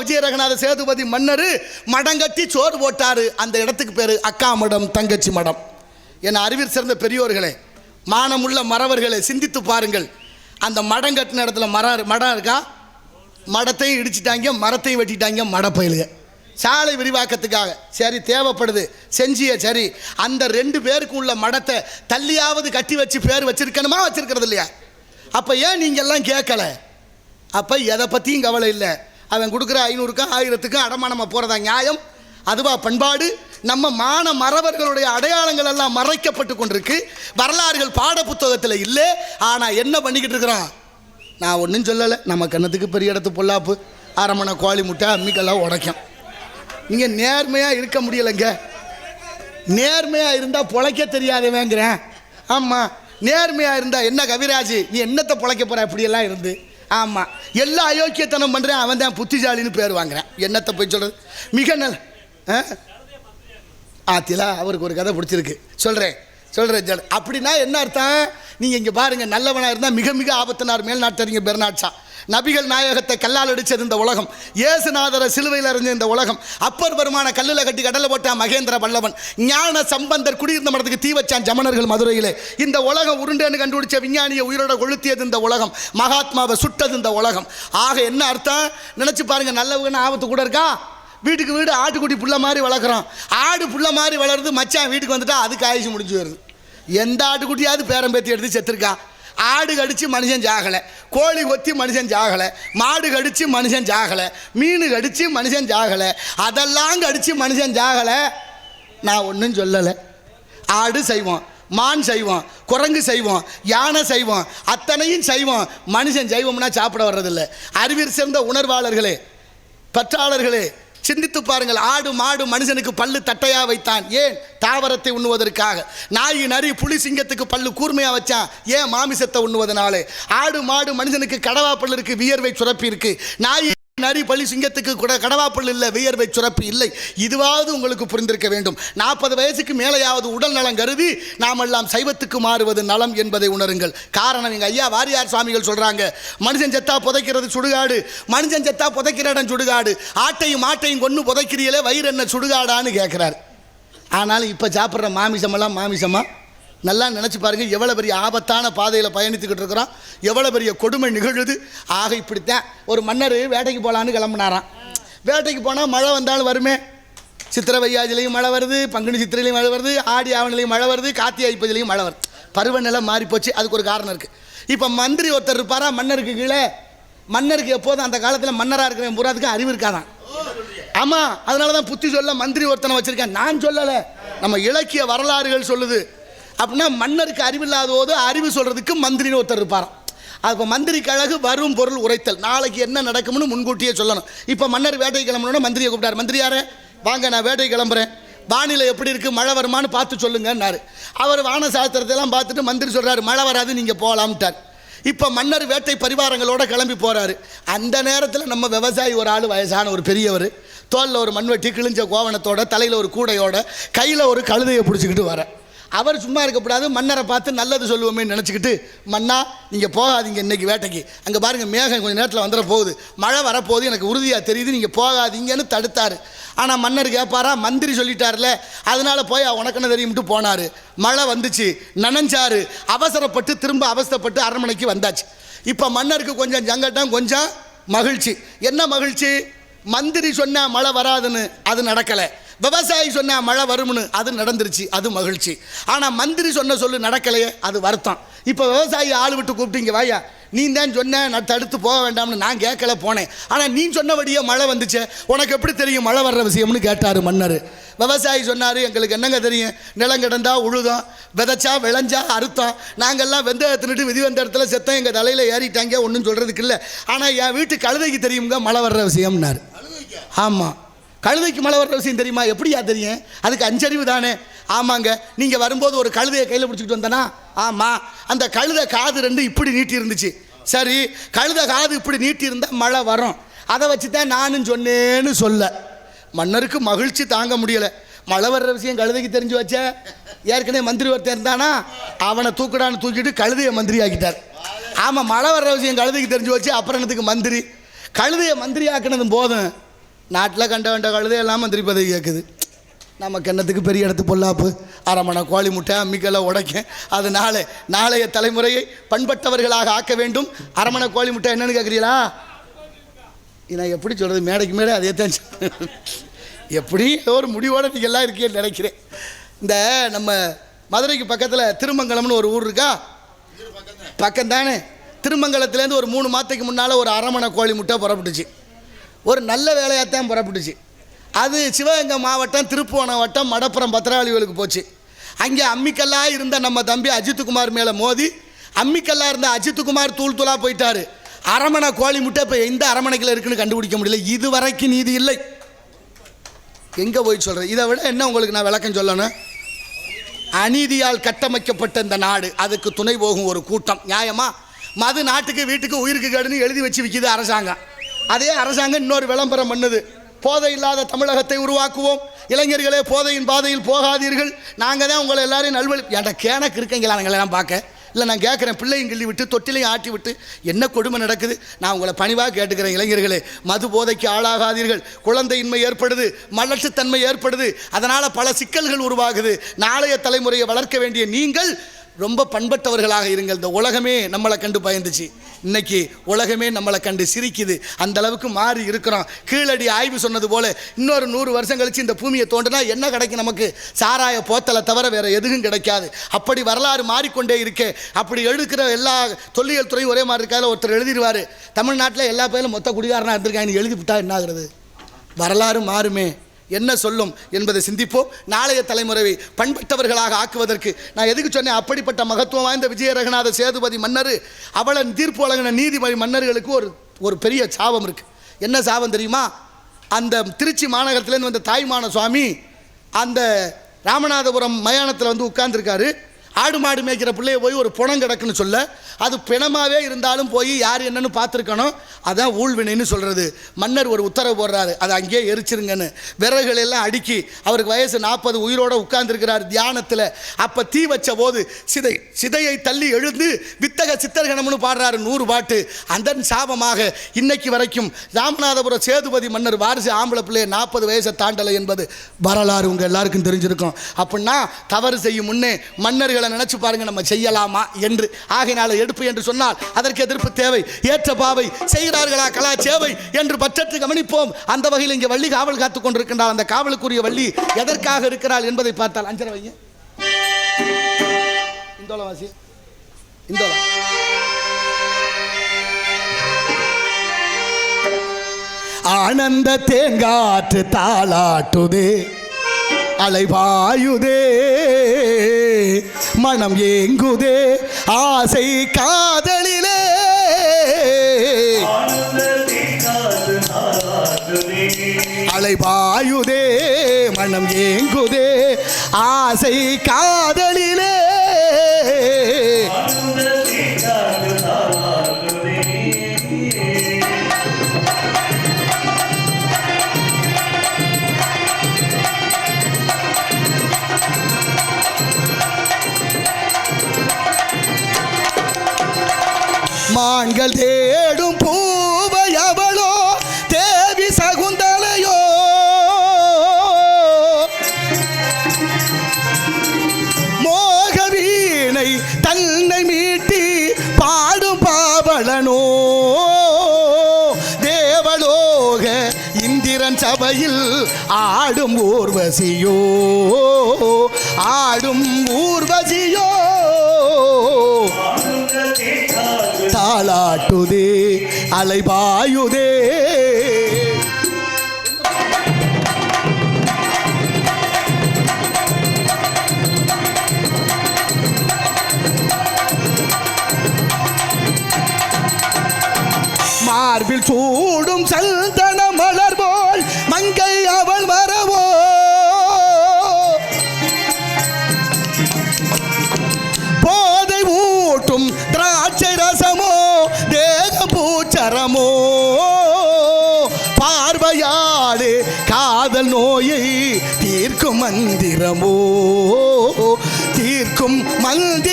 விஜயரகநாத சேதுபதி மன்னர் மடங்கட்டி சோறு போட்டாரு. அந்த இடத்துக்கு பேரு அக்கா மடம், தங்கச்சி மடம். என அறிவில் சிறந்த பெரியோர்களே, மானமுள்ள மறவர்களே, சிந்தித்து பாருங்கள். அந்த மடம் கட்டின இடத்துல மடம் இருக்கா? மடத்தையும் இடிச்சிட்டாங்க, மரத்தையும் வெட்டிட்டாங்க. மடப்பயிலுங்க சாலை விரிவாக்கத்துக்காக சரி தேவைப்படுது, செஞ்சிய சரி. அந்த 2 பேருக்கு உள்ள மடத்தை தள்ளியாவது கட்டி வச்சு பேர் வச்சிருக்கணுமா, வச்சிருக்கிறது இல்லையா? அப்போ ஏன் நீங்கள் எல்லாம் கேட்கல? அப்போ எதை பற்றியும் கவலை இல்லை. அவன் கொடுக்குற 500க்கும் 1000க்கும் அடமானமாக போகிறதா நியாயம்? அதுவா பண்பாடு? நம்ம மான மறவர்களுடைய அடையாளங்கள் எல்லாம் மறைக்கப்பட்டு கொண்டிருக்கு. வரலாறுகள் பாட புத்தகத்தில் இல்லை. ஆனால் என்ன பண்ணிக்கிட்டு இருக்கிறோம்? நான் ஒன்றும் சொல்லலை. நம்ம கண்ணத்துக்கு பெரிய இடத்து பொல்லாப்பு, அரமனை கோழி முட்டை அம்மிக்கெல்லாம் உடைக்கும். நீங்கள் நேர்மையாக இருக்க முடியலைங்க. நேர்மையாக இருந்தால் பொழைக்க தெரியாதவங்கிறேன். ஆமாம், நேர்மையாக இருந்தால் என்ன கவிராஜ், நீ என்னத்தை பொழைக்க போகிற அப்படியெல்லாம் இருந்து? ஆமாம், எல்லா அயோக்கியத்தனம் பண்ணுறேன், அவன் தான் புத்திசாலின்னு பேர் வாங்குறேன். என்னத்தை போய் சொல்கிறது? மிக நல்ல ஆத்திலா அவருக்கு ஒரு கதை பிடிச்சிருக்கு, சொல்கிறேன். அப்படின்னா என்ன அர்த்தம்? நீங்கள் இங்கே பாருங்கள், நல்லவனாக இருந்தால் மிக மிக ஆபத்தினார் மேல்நாட்டறிஞர் பெர்னாட்ஷா. நபிகள் நாயகத்தை கல்லால் அடித்தது இந்த உலகம், இயேசுநாதரை சிலுவையில் அறிஞ்ச இந்த உலகம், அப்பர் பெருமான கல்லில் கட்டி கடலில் போட்டான் மகேந்திர பல்லவன், ஞான சம்பந்தர் குடியிருந்த மடத்துக்கு தீ வச்சான் ஜமனர்கள் மதுரையிலே, இந்த உலகம் உருண்டேன்னு கண்டுபிடிச்ச விஞ்ஞானியை உயிரோட கொளுத்தியது இந்த உலகம், மகாத்மாவை சுட்டது இந்த உலகம். ஆக என்ன அர்த்தம்? நினச்சி பாருங்கள், நல்லவங்கன்னு ஆபத்து கூட இருக்கா? வீட்டுக்கு வீடு ஆட்டுக்குட்டி புள்ள மாதிரி வளர்க்குறோம். ஆடு புள்ள மாதிரி வளருது, மச்சான் வீட்டுக்கு வந்துட்டா அதுக்கு ஆயுசு முடிஞ்சு வருது. எந்த ஆட்டுக்குட்டியாவது பேரம் பேத்தி எடுத்து செத்துருக்கா? ஆடு கடிச்சு மனுஷன் ஜாகலை, கோழி கொத்தி மனுஷன் ஜாகலை, மாடு கடிச்சு மனுஷன் ஜாகலை, மீன் கடிச்சு மனுஷன் ஜாகலை, அதெல்லாம் கடிச்சு மனுஷன் ஜாகலை. நான் ஒன்றும் சொல்லலை. ஆடு செய்வோம், மான் செய்வோம், குரங்கு செய்வோம், யானை செய்வோம், அத்தனையும் செய்வோம். மனுஷன் செய்வோம்னா சாப்பிட வர்றதில்லை. அறிவியல் சேர்ந்த உணர்வாளர்களே, பற்றாளர்களே, சிந்தித்து பாருங்கள். ஆடு மாடு மனுஷனுக்கு பல்லு தட்டையாக வைத்தான், ஏன்? தாவரத்தை உண்ணுவதற்காக. நாய் நரி புலி சிங்கத்துக்கு பல்லு கூர்மையாக வச்சான், ஏன்? மாமிசத்தை உண்ணுவதனாலே. ஆடு மாடு மனுஷனுக்கு கடவா பல்லு இருக்கு, வியர்வை சுரப்பி இருக்கு. நாய் நரி பள்ளி சிங்கத்துக்கு கூட கடவாப்பல் இல்லை, வியர்வை சுரப்பி இல்லை. இதுவாவது உங்களுக்கு புரிந்திருக்க வேண்டும். 40 வயசுக்கு மேலேயாவது உடல் நலம் கருதி நாமெல்லாம் சைவத்துக்கு மாறுவது நலம் என்பதை உணருங்கள். காரணம், எங்கள் ஐயா வாரியார் சுவாமிகள் சொல்கிறாங்க, மனுஷன் செத்தா புதைக்கிறது சுடுகாடு, மனுஷன் செத்தா புதைக்கிற இடம் சுடுகாடு, ஆட்டையும் மாட்டையும் கொண்டு புதைக்கிறீங்களே வயிறு என்ன சுடுகாடான்னு கேட்குறாரு. ஆனாலும் இப்போ சாப்பிட்ற மாமிசமெல்லாம் மாமிசமா? நல்லா நினச்சி பாருங்கள், எவ்வளோ பெரிய ஆபத்தான பாதையில் பயணித்துக்கிட்டு இருக்கிறோம், எவ்வளோ பெரிய கொடுமை நிகழுது. ஆக இப்படித்தான் ஒரு மன்னர் வேட்டைக்கு போகலான்னு கிளம்புனாராம். வேட்டைக்கு போனால் மழை வந்தாலும் வருமே. சித்திரை வையாஜிலையும் மழை வருது, பங்குனி சித்திரையிலையும் மழை வருது, ஆடி ஆவணிலையும் மழை வருது, கார்த்திகை ஐப்பதிலையும் மழை வருது. பருவநிலை மாறிப்போச்சு. அதுக்கு ஒரு காரணம் இருக்குது. இப்போ மந்திரி ஒருத்தர் இருப்பாரா மன்னருக்கு கீழே. மன்னருக்கு எப்போதும் அந்த காலத்தில் மன்னராக இருக்கிற பூராதுக்கு அறிவு இருக்காதான். ஆமாம், அதனால தான் புத்தி சொல்ல மந்திரி ஒருத்தனை வச்சுருக்கேன். நான் சொல்லலை, நம்ம இலக்கிய வரலாறுகள் சொல்லுது. அப்படின்னா மன்னருக்கு அறிவில்லாத போது அறிவு சொல்கிறதுக்கு மந்திரின்னு ஒருத்தர் இருப்பாராம். அப்போ மந்திரிக்கு அழகு வரும் பொருள் உரைத்தல். நாளைக்கு என்ன நடக்கும்னு முன்கூட்டியே சொல்லணும். இப்போ மன்னர் வேட்டைக்கு கிளம்பணுன்னா மந்திரியை கூப்பிட்டார். மந்திரியாரே வாங்க, நான் வேட்டைக்கு கிளம்புறேன், வானிலை எப்படி இருக்குது, மழை வருமானு பார்த்து சொல்லுங்கன்னாரு. அவர் வான சாஸ்திரத்தையெல்லாம் பார்த்துட்டு மந்திரி சொல்கிறாரு, மழை வராது, நீங்கள் போகலாம்ட்டார். இப்போ மன்னர் வேட்டை பரிவாரங்களோட கிளம்பி போகிறாரு. அந்த நேரத்தில் நம்ம விவசாயி ஒரு ஆள், வயசான ஒரு பெரியவர், தோளில் ஒரு மண்வெட்டி, கிழிஞ்ச கோவணத்தோட, தலையில் ஒரு கூடையோட, கையில் ஒரு கழுதையை பிடிச்சிக்கிட்டு வர. அவர் சும்மா இருக்கக்கூடாது, மன்னரை பார்த்து நல்லது சொல்லுவோமே நினச்சிக்கிட்டு, மன்னா நீங்கள் போகாதீங்க இன்றைக்கி வேட்டைக்கு, அங்கே பாருங்கள் மேகம் கொஞ்சம் நேரத்தில் வந்துட போகுது, மழை வரப்போகுது, எனக்கு உறுதியாக தெரியுது, நீங்கள் போகாதீங்கன்னு தடுத்தார். ஆனால் மன்னர் கேட்பாரா? மந்திரி சொல்லிட்டார்ல, அதனால் போய் உனக்குன்னு தெரியும்ட்டு போனார். மழை வந்துச்சு, நனைஞ்சாரு, அவசரப்பட்டு திரும்ப அவசரப்பட்டு அரண்மனைக்கு வந்தாச்சு. இப்போ மன்னருக்கு கொஞ்சம் சங்கட்டம், கொஞ்சம் மகிழ்ச்சி. என்ன மகிழ்ச்சி? மந்திரி சொன்ன மழை வராதுன்னு அது நடக்கலை, விவசாயி சொன்ன மழை வரும்னு அது நடந்துருச்சு, அது மகிழ்ச்சி. ஆனால் மந்திரி சொன்ன சொல்லு நடக்கலையே, அது வருத்தம். இப்போ விவசாயி ஆள் விட்டு கூப்பிட்டீங்க, வாயா நீ தான் சொன்ன, நான் தடுத்து போக வேண்டாம்னு நான் கேட்கல போனேன், ஆனால் நீ சொன்னபடியே மழை வந்துச்சே, உனக்கு எப்படி தெரியும் மழை வர்ற விஷயம்னு கேட்டார் மன்னர். விவசாயி சொன்னார், எங்களுக்கு என்னங்க தெரியும், நிலம் கிடந்தா உழுதோம், விதைச்சா விளைஞ்சா அறுத்தோம், நாங்கள்லாம் வெந்தயத்தினுட்டு விதி வந்த இடத்துல செத்தோம், எங்கள் தலையில் ஏறிட்டாங்க, ஒன்றும் சொல்கிறதுக்கு இல்லை. ஆனால் என் வீட்டு கழுதைக்கு தெரியுங்க மழை வர்ற விஷயம்னார். ஆமாம், கழுதைக்கு மழை வர்ற விஷயம் தெரியுமா? எப்படியா தெரியும்? அதுக்கு அஞ்சறிவு தானே. ஆமாங்க, நீங்கள் வரும்போது ஒரு கழுதையை கையில் பிடிச்சிக்கிட்டு வந்தனா? ஆமாம், அந்த கழுதை காது 2 இப்படி நீட்டி இருந்துச்சு. சரி, கழுதை காது இப்படி நீட்டி இருந்தால் மழை வரும், அதை வச்சு தான் நானும் சொன்னேன்னு சொல்ல. மன்னருக்கு மகிழ்ச்சி தாங்க முடியலை. மழை வர்ற விஷயம் கழுதைக்கு தெரிஞ்சு வச்ச, ஏற்கனவே மந்திரி ஒருத்தர் இருந்தானா, அவனை தூக்கிடான்னு தூக்கிட்டு கழுதையை மந்திரி ஆக்கிட்டார். ஆமாம், மழை வர்ற விஷயம் கழுதைக்கு தெரிஞ்சு வச்சு, அப்புறம் என்னத்துக்கு மந்திரி? கழுதையை மந்திரியாக்குனதும் போதும், நாட்டில் கண்ட கண்ட கழுதையெல்லாம் மந்திரி பதவி கேட்குது. நம்ம கிண்ணத்துக்கு பெரிய இடத்து பொல்லாப்பு, அரமணை கோழி முட்டை அம்மிக்கெல்லாம் உடைக்க. அதனால நாளைய தலைமுறையை பண்பட்டவர்களாக ஆக்க வேண்டும். அரமணை கோழி முட்டை என்னன்னு கேட்குறீங்களா? நான் எப்படி சொல்கிறது, மேடைக்கு மேடை அதே தான் எப்படி ஒரு முடிவோடு நீங்கள் எல்லாம் இருக்கேன்னு நினைக்கிறேன். இந்த நம்ம மதுரைக்கு பக்கத்தில் திருமங்கலம்னு ஒரு ஊர் இருக்கா, பக்கம் தானே. திருமங்கலத்துலேருந்து ஒரு 3 மாதத்துக்கு முன்னால் ஒரு அரமணை கோழி முட்டை புறப்பட்டுச்சு. ஒரு நல்ல வேலையாகத்தான் புறப்பட்டுச்சு. அது சிவகங்கை மாவட்டம், திருப்புவனம் வட்டம், மடப்புறம் பத்திராளிகளுக்கு போச்சு. அங்கே அம்மிக்கல்லாக இருந்த நம்ம தம்பி அஜித்குமார் மேலே மோதி அம்மிக்கல்லாக இருந்த அஜித்குமார் தூள் தூளாக போயிட்டார். அரமணை கோழி முட்டை இப்போ எந்த அரமணைக்கில் இருக்குன்னு கண்டுபிடிக்க முடியல. இது வரைக்கும் நீதி இல்லை. எங்கே போய் சொல்கிறேன்? இதை விட என்ன உங்களுக்கு நான் விளக்கம் சொல்லணும்? அநீதியால் கட்டமைக்கப்பட்ட இந்த நாடு, அதுக்கு துணை போகும் ஒரு கூட்டம். நியாயமா? மது நாட்டுக்கு வீட்டுக்கு உயிருக்கு கேடுன்னு எழுதி வச்சு விற்கிது அரசாங்கம். அதே அரசாங்கம் இன்னொரு விளம்பரம் பண்ணுது, போதை இல்லாத தமிழகத்தை உருவாக்குவோம், இளைஞர்களே போதையின் பாதையில் போகாதீர்கள், நாங்கள் தான் உங்களை எல்லாரையும் நல்வழி. என்கிட்ட கேனக்கு இருக்கீங்களா நாங்களெல்லாம் பார்க்க? இல்லை, நான் கேட்குறேன், பிள்ளையும் கிள்ளி விட்டு தொட்டிலையும் ஆட்டி விட்டு என்ன கொடுமை நடக்குது? நான் உங்களை பணிவாக கேட்டுக்கிறேன், இளைஞர்களே, மது போதைக்கு ஆளாகாதீர்கள். குழந்தையின்மை ஏற்படுது, மலட்டுத்தன்மை ஏற்படுது, அதனால் பல சிக்கல்கள் உருவாகுது. நாளைய தலைமுறையை வளர்க்க வேண்டிய நீங்கள் ரொம்ப பண்பட்டவர்களாக இருங்கள். இந்த உலகமே நம்மளை கண்டு பயந்துச்சு, இன்னைக்கு உலகமே நம்மளை கண்டு சிரிக்குது. அந்த அளவுக்கு மாறி இருக்கிறோம். கீழடி ஆய்வு சொன்னது போல இன்னொரு 100 வருஷம் கழிச்சு இந்த பூமியை தோண்டினா என்ன கிடைக்கும் நமக்கு? சாராய போத்தலை தவிர வேற எதுவும் கிடைக்காது. அப்படி வரலாறு மாறிக்கொண்டே இருக்கே. அப்படி எடுக்கிற எல்லா தொல்லியல் துறையும் ஒரே மாதிரி இருக்காது. ஒருத்தர் எழுதிடுவார், தமிழ்நாட்டில் எல்லா பேரும் மொத்த குடிகாரனாக இருந்திருக்காங்க, எழுதி விட்டா என்ன ஆகுறது? வரலாறு மாறுமே. என்ன சொல்லும் என்பதை சிந்திப்போம். நாளைய தலைமுறையை பண்பட்டவர்களாக ஆக்குவதற்கு நான் எதுக்கு சொன்னேன்? அப்படிப்பட்ட மகத்துவம் வாய்ந்த விஜய ரகுநாத சேதுபதி மன்னர், அவளன் தீர்ப்பு வழங்கின நீதிமன்ற மன்னர்களுக்கு ஒரு பெரிய சாபம் இருக்குது. என்ன சாபம் தெரியுமா? அந்த திருச்சி மாநகரத்துலேருந்து வந்த தாய்மான சுவாமி அந்த ராமநாதபுரம் மயானத்தில் உட்கார்ந்துருக்காரு. ஆடு மாடு மேய்க்கிற பிள்ளைய போய் ஒரு புணம் கிடக்குன்னு சொல்ல, அது பிணமாகவே இருந்தாலும் போய் யார் என்னன்னு பார்த்துருக்கணும். அதான் ஊழ்வினைன்னு சொல்கிறது. மன்னர் ஒரு உத்தரவு போடுறாரு, அதை அங்கேயே எரிச்சிருங்கன்னு. விறகுகள் எல்லாம் அடுக்கி அவருக்கு வயசு 40, உயிரோடு உட்கார்ந்துருக்கிறார் தியானத்தில். அப்போ தீ வச்ச போது சிதையை தள்ளி எழுந்து வித்தக சித்தர்கணம்னு பாடுறாரு 100 பாட்டு. அதன் சாபமாக இன்னைக்கு வரைக்கும் ராமநாதபுரம் சேதுபதி மன்னர் வாரிசு ஆம்பளை பிள்ளைய 40 வயசை தாண்டலை என்பது வரலாறு உங்கள் எல்லாருக்கும் தெரிஞ்சிருக்கும். அப்படின்னா தவறு செய்யும் முன்னே மன்னர்கள் நினைச்சு பாருங்க, நம்ம செய்யலாமா என்று. ஆகையினால எடுப்பு என்று சொன்னால் அதற்கு எதிர்ப்பு தேவை. ஏற்ற பாவை செய்கிறார்களா கலா சேவை என்று பற்றற்று கவனிப்போம். அந்த வகையில் இங்கே வள்ளி காவல் காத்துக் கொண்டிருக்கின்றார். அந்த காவலுக்குரிய வள்ளி எதற்காக இருக்கிறாள் என்பதை பார்த்தால், அஞ்சரை வைங்க, இந்தோலவாசி இந்தோல ஆனந்த தேங்காற்று தாளாட்டுதே, அலைவாயுதே, மனம் ஏங்குதே, ஆசை காதலிலே, அலைவாயுதே, மனம் ஏங்குதே, ஆசை காதலிலே, மான்கள் தேடும் பூவை அவளோ தேவி சகுந்தலையோ, மோக வீணை தன்னை மீட்டி பாடும் பாவலனோ, தேவலோக இந்திரன் சபையில் ஆடும் ஊர்வசியோ, ஆடும் ஊர்வசியோ, தாளாட்டுதே, அலைபாயுதே. மார்பில் சூடும் சந்தன மலர் போல் மங்கை அவள் வரவோ, போதை ஊட்டும் திராட்சை ரசமோ, தேக பூச்சரமோ, பார்வையாடு காதல் நோயை தீர்க்கும் மந்திரமோ, தீர்க்கும் மந்திர